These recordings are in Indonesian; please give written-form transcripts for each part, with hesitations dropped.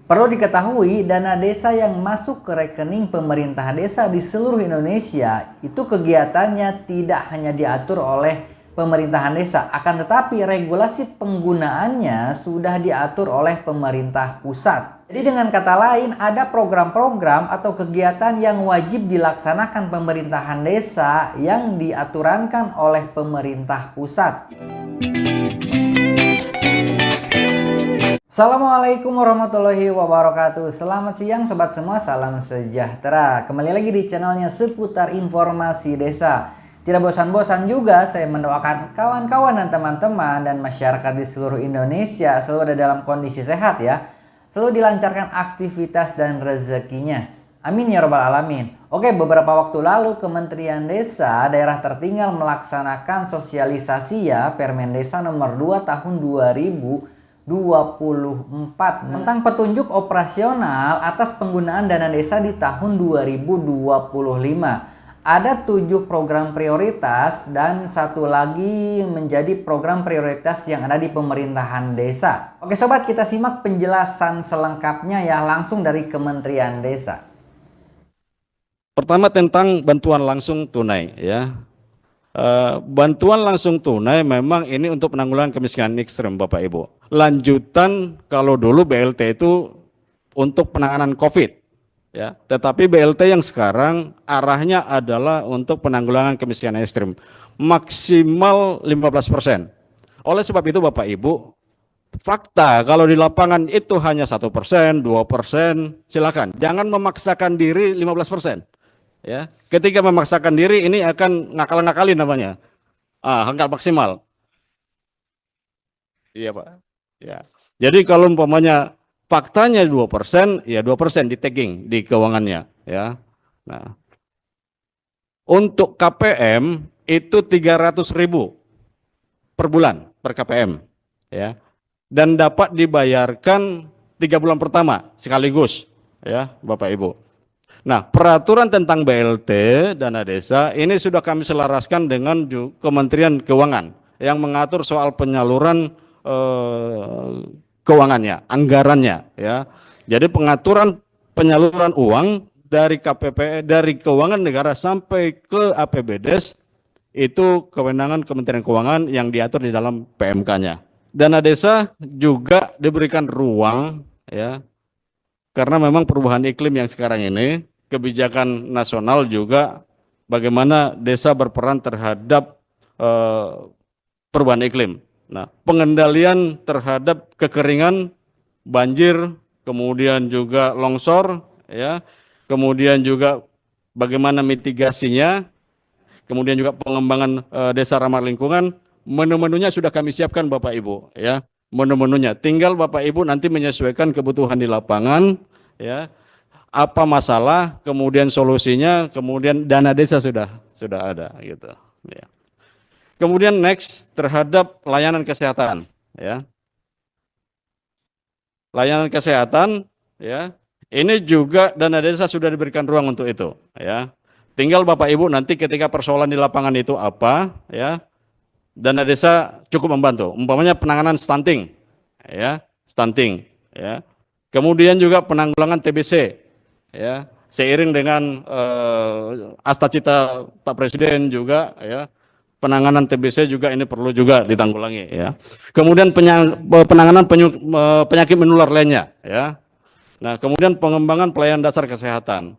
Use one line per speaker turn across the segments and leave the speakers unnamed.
Perlu diketahui, dana desa yang masuk ke rekening pemerintah desa di seluruh Indonesia itu kegiatannya tidak hanya diatur oleh pemerintahan desa, akan tetapi regulasi penggunaannya sudah diatur oleh pemerintah pusat. Jadi dengan kata lain, ada program-program atau kegiatan yang wajib dilaksanakan pemerintahan desa yang diaturankan oleh pemerintah pusat. Assalamualaikum warahmatullahi wabarakatuh. Selamat siang sobat semua, salam sejahtera. Kembali lagi di channelnya seputar informasi desa. Tidak bosan-bosan juga saya mendoakan kawan-kawan dan teman-teman dan masyarakat di seluruh Indonesia selalu ada dalam kondisi sehat ya. Selalu dilancarkan aktivitas dan rezekinya. Amin ya robbal alamin. Oke, beberapa waktu lalu Kementerian Desa Daerah Tertinggal melaksanakan sosialisasi ya Permen Desa nomor 2 tahun 2024 tentang petunjuk operasional atas penggunaan dana desa di tahun 2025. Ada 7 program prioritas dan satu lagi menjadi program prioritas yang ada di pemerintahan desa. Oke sobat, kita simak penjelasan selengkapnya ya langsung dari Kementerian Desa.
Pertama tentang bantuan langsung tunai ya. Bantuan langsung tunai memang ini untuk penanggulangan kemiskinan ekstrem Bapak Ibu. Lanjutan kalau dulu BLT itu untuk penanganan COVID ya, tetapi BLT yang sekarang arahnya adalah untuk penanggulangan kemiskinan ekstrem maksimal 15%. Oleh sebab itu Bapak Ibu, fakta kalau di lapangan itu hanya 1%, 2%, silakan. Jangan memaksakan diri 15%. Ya, ketika memaksakan diri ini akan ngakal-ngakalin namanya. Angka maksimal. Iya, Pak. Ya. Jadi kalau umpamanya faktanya 2%, ya 2% di tagging di keuangannya, ya. Nah, untuk KPM itu 300.000 per bulan per KPM, ya. Dan dapat dibayarkan 3 bulan pertama sekaligus, ya, Bapak Ibu. Nah, peraturan tentang BLT dana desa ini sudah kami selaraskan dengan Kementerian Keuangan yang mengatur soal penyaluran keuangannya, anggarannya ya. Jadi pengaturan penyaluran uang dari KPP, dari keuangan negara sampai ke APBDes itu kewenangan Kementerian Keuangan yang diatur di dalam PMK-nya. Dana desa juga diberikan ruang ya, karena memang perubahan iklim yang sekarang ini, kebijakan nasional juga bagaimana desa berperan terhadap perubahan iklim. Nah, pengendalian terhadap kekeringan, banjir, kemudian juga longsor, ya, kemudian juga bagaimana mitigasinya, kemudian juga pengembangan desa ramah lingkungan. Menu-menunya sudah kami siapkan Bapak Ibu, ya. Menu-menunya tinggal Bapak Ibu nanti menyesuaikan kebutuhan di lapangan, ya. Apa masalah, kemudian solusinya, kemudian dana desa sudah ada gitu, ya. Kemudian next terhadap layanan kesehatan, ya. Layanan kesehatan, ya. Ini juga dana desa sudah diberikan ruang untuk itu, ya. Tinggal Bapak Ibu nanti ketika persoalan di lapangan itu apa, ya. Dana desa cukup membantu. Umpamanya penanganan stunting, ya, stunting, ya. Kemudian juga penanggulangan TBC, ya. Seiring dengan asta cita Pak Presiden juga, ya, penanganan TBC juga ini perlu juga ditanggulangi, ya. Kemudian penanganan penyakit menular lainnya, ya. Nah, kemudian pengembangan pelayanan dasar kesehatan.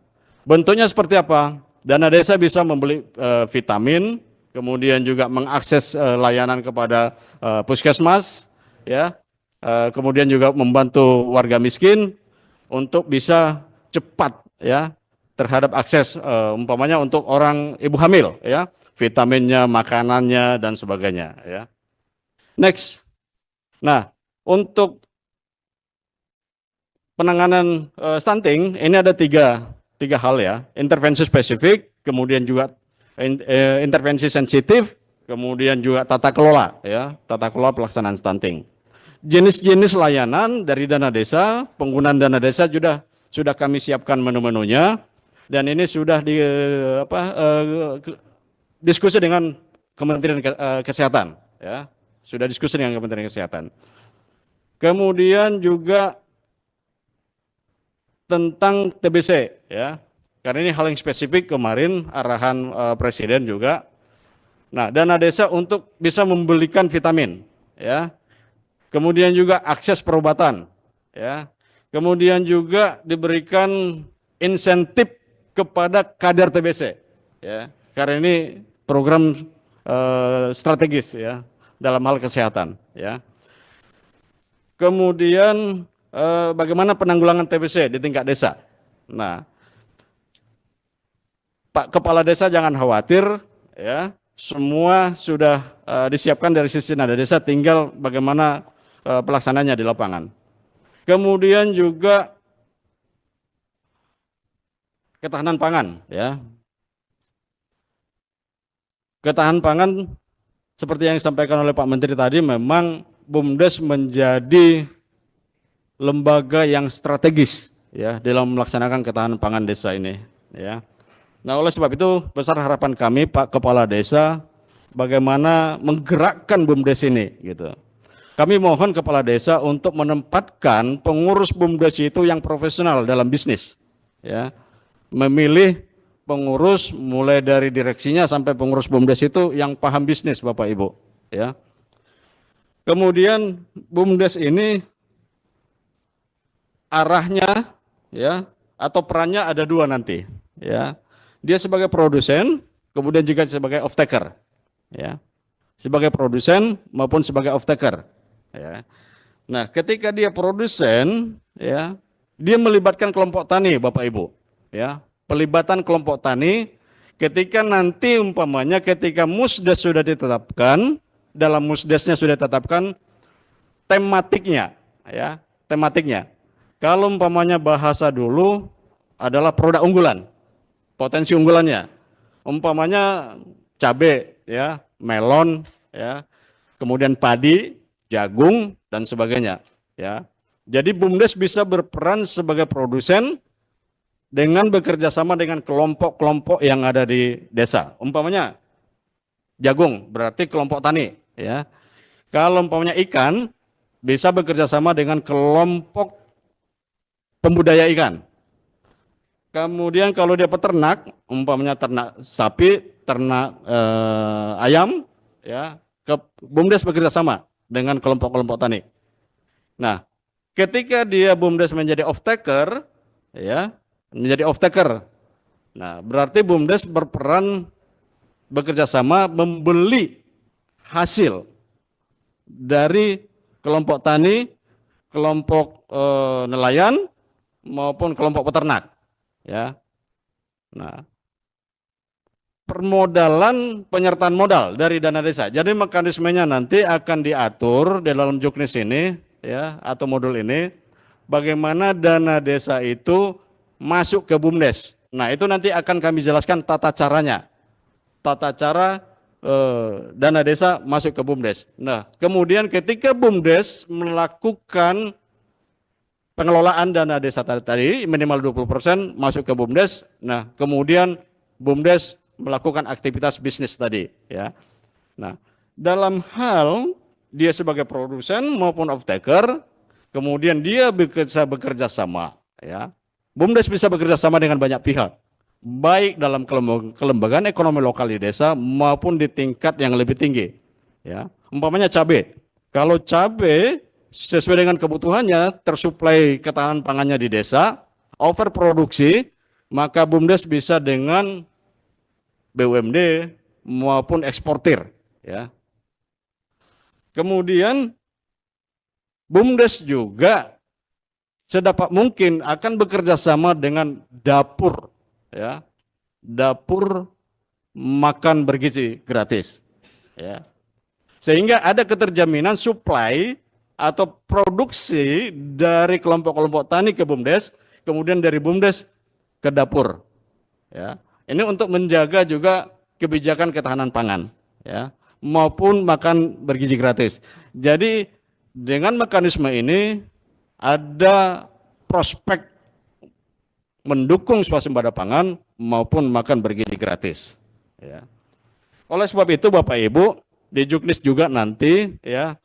Bentuknya seperti apa? Dana desa bisa membeli vitamin, kemudian juga mengakses layanan kepada puskesmas, ya. Kemudian juga membantu warga miskin untuk bisa cepat, ya, terhadap akses umpamanya untuk orang ibu hamil, ya, vitaminnya, makanannya dan sebagainya, ya. Next. Nah, untuk penanganan stunting ini ada tiga hal ya, intervensi spesifik, kemudian juga intervensi sensitif, kemudian juga tata kelola, ya, tata kelola pelaksanaan stunting. Jenis-jenis layanan dari dana desa, penggunaan dana desa sudah kami siapkan menu-menunya, dan ini sudah diskusi dengan Kementerian Kesehatan, ya, sudah diskusi dengan Kementerian Kesehatan. Kemudian juga tentang TBC ya. Karena ini hal yang spesifik kemarin arahan Presiden juga. Nah, dana desa untuk bisa membelikan vitamin ya. Kemudian juga akses perobatan ya. Kemudian juga diberikan insentif kepada kader TBC ya. Karena ini program strategis ya dalam hal kesehatan ya. Kemudian bagaimana penanggulangan TBC di tingkat desa. Nah, Pak Kepala Desa jangan khawatir ya, semua sudah disiapkan dari sisi nada desa, tinggal bagaimana pelaksananya di lapangan. Kemudian juga ketahanan pangan ya. Ketahanan pangan seperti yang disampaikan oleh Pak Menteri tadi, memang BUMDes menjadi lembaga yang strategis ya dalam melaksanakan ketahanan pangan desa ini ya. Nah, oleh sebab itu besar harapan kami Pak Kepala Desa bagaimana menggerakkan BUMDes ini gitu. Kami mohon Kepala Desa untuk menempatkan pengurus BUMDes itu yang profesional dalam bisnis ya. Memilih pengurus mulai dari direksinya sampai pengurus BUMDes itu yang paham bisnis Bapak Ibu ya. Kemudian BUMDes ini arahnya ya atau perannya ada dua nanti ya. Dia sebagai produsen, kemudian juga sebagai off-taker, ya, sebagai produsen maupun sebagai off-taker. Ya. Nah, ketika dia produsen, ya, dia melibatkan kelompok tani, Bapak Ibu, ya, pelibatan kelompok tani. Ketika nanti umpamanya ketika musdes sudah ditetapkan, dalam musdesnya sudah ditetapkan tematiknya, ya, tematiknya. Kalau umpamanya bahasa dulu adalah produk unggulan. Potensi unggulannya, umpamanya cabai, ya, melon, ya, kemudian padi, jagung dan sebagainya, ya. Jadi BUMDes bisa berperan sebagai produsen dengan bekerja sama dengan kelompok-kelompok yang ada di desa. Umpamanya jagung berarti kelompok tani, ya. Kalau umpamanya ikan bisa bekerja sama dengan kelompok pembudaya ikan. Kemudian kalau dia peternak, umpamanya ternak sapi, ternak ayam, ya, BUMDes bekerja sama dengan kelompok-kelompok tani. Nah, ketika dia BUMDes menjadi off-taker, ya, menjadi off-taker. Nah, berarti BUMDes berperan bekerja sama membeli hasil dari kelompok tani, kelompok nelayan maupun kelompok peternak. Ya, nah, permodalan penyertaan modal dari dana desa. Jadi mekanismenya nanti akan diatur di dalam juknis ini, ya, atau modul ini, bagaimana dana desa itu masuk ke BUMDes. Nah, itu nanti akan kami jelaskan tata caranya, tata cara dana desa masuk ke BUMDes. Nah, kemudian ketika BUMDes melakukan pengelolaan dana desa tadi minimal 20% masuk ke BUMDes. Nah, kemudian BUMDes melakukan aktivitas bisnis tadi, ya. Nah, dalam hal dia sebagai produsen maupun off-taker, kemudian dia bisa bekerja sama, ya. BUMDes bisa bekerja sama dengan banyak pihak, baik dalam kelembagaan ekonomi lokal di desa maupun di tingkat yang lebih tinggi, ya. Umpamanya cabai. Kalau cabai sesuai dengan kebutuhannya, tersuplai ketahanan pangannya di desa, overproduksi, maka BUMDes bisa dengan BUMD maupun eksportir. Ya. Kemudian BUMDes juga sedapat mungkin akan bekerja sama dengan dapur, ya, dapur makan bergizi gratis. Ya. Sehingga ada keterjaminan supply atau produksi dari kelompok-kelompok tani ke BUMDes, kemudian dari BUMDes ke dapur. Ya, ini untuk menjaga juga kebijakan ketahanan pangan, ya, maupun makan bergizi gratis. Jadi dengan mekanisme ini ada prospek mendukung swasembada pangan maupun makan bergizi gratis. Ya. Oleh sebab itu Bapak Ibu, di juknis juga nanti, ya,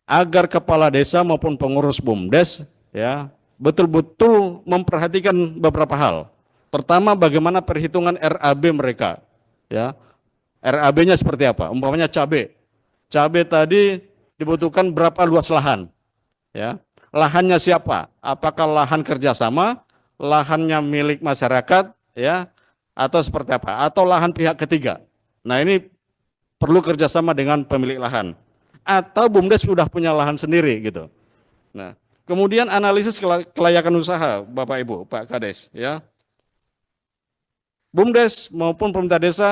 agar kepala desa maupun pengurus BUMDes, ya, betul-betul memperhatikan beberapa hal. Pertama, bagaimana perhitungan RAB mereka, ya. RAB-nya seperti apa? Umpamanya cabai. Cabai tadi dibutuhkan berapa luas lahan, ya. Lahannya siapa? Apakah lahan kerjasama, lahannya milik masyarakat, ya, atau seperti apa? Atau lahan pihak ketiga. Nah, ini perlu kerjasama dengan pemilik lahan. Atau BUMDes sudah punya lahan sendiri gitu. Nah, kemudian analisis kelayakan usaha, Bapak Ibu, Pak Kades, ya. BUMDes maupun pemerintah desa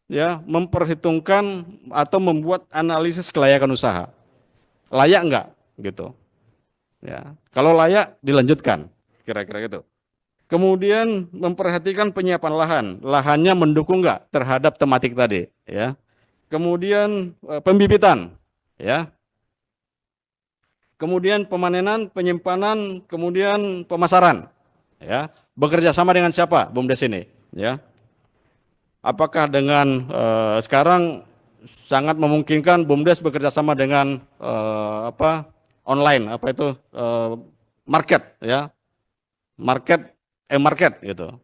ya memperhitungkan atau membuat analisis kelayakan usaha. Layak enggak gitu. Ya. Kalau layak dilanjutkan, kira-kira gitu. Kemudian memperhatikan penyiapan lahan, lahannya mendukung enggak terhadap tematik tadi, ya. Kemudian pembibitan, ya. Kemudian pemanenan, penyimpanan, kemudian pemasaran, ya. Bekerja sama dengan siapa BUMDes ini, ya. Apakah dengan sekarang sangat memungkinkan BUMDes bekerja sama dengan online, apa itu market, ya, market gitu.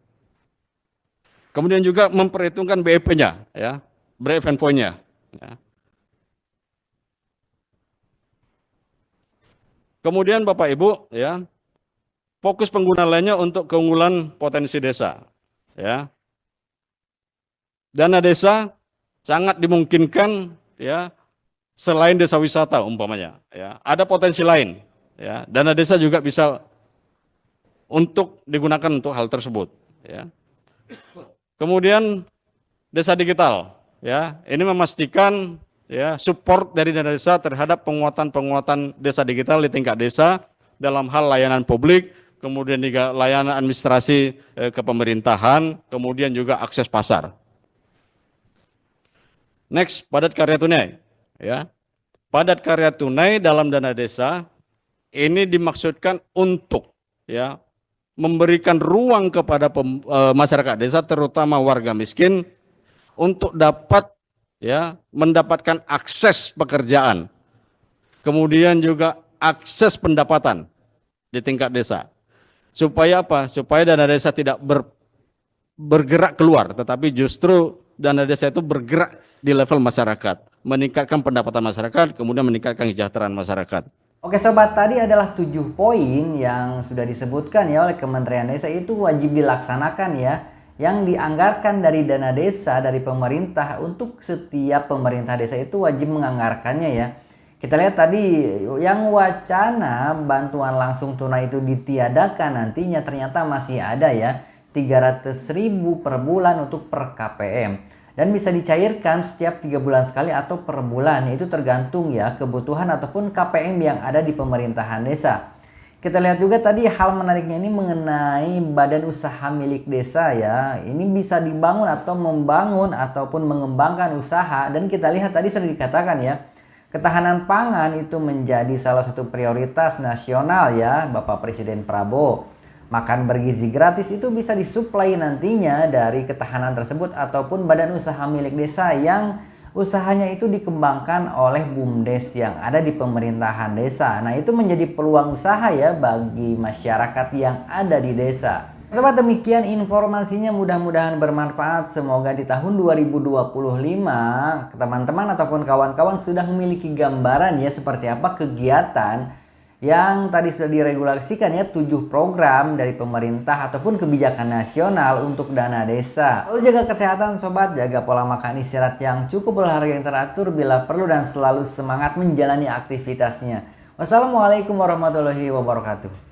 Kemudian juga memperhitungkan BEP-nya, ya, break even point-nya. Ya. Kemudian Bapak Ibu, ya, fokus pengguna lainnya untuk keunggulan potensi desa, ya. Dana desa sangat dimungkinkan, ya, selain desa wisata umpamanya, ya, ada potensi lain, ya. Dana desa juga bisa untuk digunakan untuk hal tersebut, ya. Kemudian desa digital, ya, ini memastikan ya support dari dana desa terhadap penguatan desa digital di tingkat desa dalam hal layanan publik, kemudian juga layanan administrasi kepemerintahan, kemudian juga akses pasar. Next, padat karya tunai, ya. Padat karya tunai dalam dana desa ini dimaksudkan untuk ya memberikan ruang kepada masyarakat desa terutama warga miskin untuk dapat ya mendapatkan akses pekerjaan. Kemudian juga akses pendapatan di tingkat desa. Supaya apa? Supaya dana desa tidak bergerak keluar, tetapi justru dana desa itu bergerak di level masyarakat, meningkatkan pendapatan masyarakat, kemudian meningkatkan kesejahteraan masyarakat.
Oke sobat, tadi adalah 7 poin yang sudah disebutkan ya oleh Kementerian Desa, itu wajib dilaksanakan ya, yang dianggarkan dari dana desa dari pemerintah. Untuk setiap pemerintah desa itu wajib menganggarkannya ya. Kita lihat tadi yang wacana bantuan langsung tunai itu ditiadakan nantinya, ternyata masih ada ya 300.000 per bulan untuk per KPM. Dan bisa dicairkan setiap 3 bulan sekali atau per bulan, itu tergantung ya kebutuhan ataupun KPM yang ada di pemerintahan desa. Kita lihat juga tadi hal menariknya ini mengenai badan usaha milik desa ya. Ini bisa dibangun atau membangun ataupun mengembangkan usaha. Dan kita lihat tadi sudah dikatakan ya, ketahanan pangan itu menjadi salah satu prioritas nasional ya Bapak Presiden Prabowo. Makan bergizi gratis itu bisa disuplai nantinya dari ketahanan tersebut ataupun badan usaha milik desa yang usahanya itu dikembangkan oleh BUMDes yang ada di pemerintahan desa. Nah, itu menjadi peluang usaha ya bagi masyarakat yang ada di desa. Sobat, demikian informasinya, mudah-mudahan bermanfaat. Semoga di tahun 2025 teman-teman ataupun kawan-kawan sudah memiliki gambaran ya seperti apa kegiatan yang tadi sudah diregulasikan ya, 7 program dari pemerintah ataupun kebijakan nasional untuk dana desa. Lalu jaga kesehatan sobat, jaga pola makan, istirahat yang cukup, olahraga yang teratur bila perlu, dan selalu semangat menjalani aktivitasnya. Wassalamualaikum warahmatullahi wabarakatuh.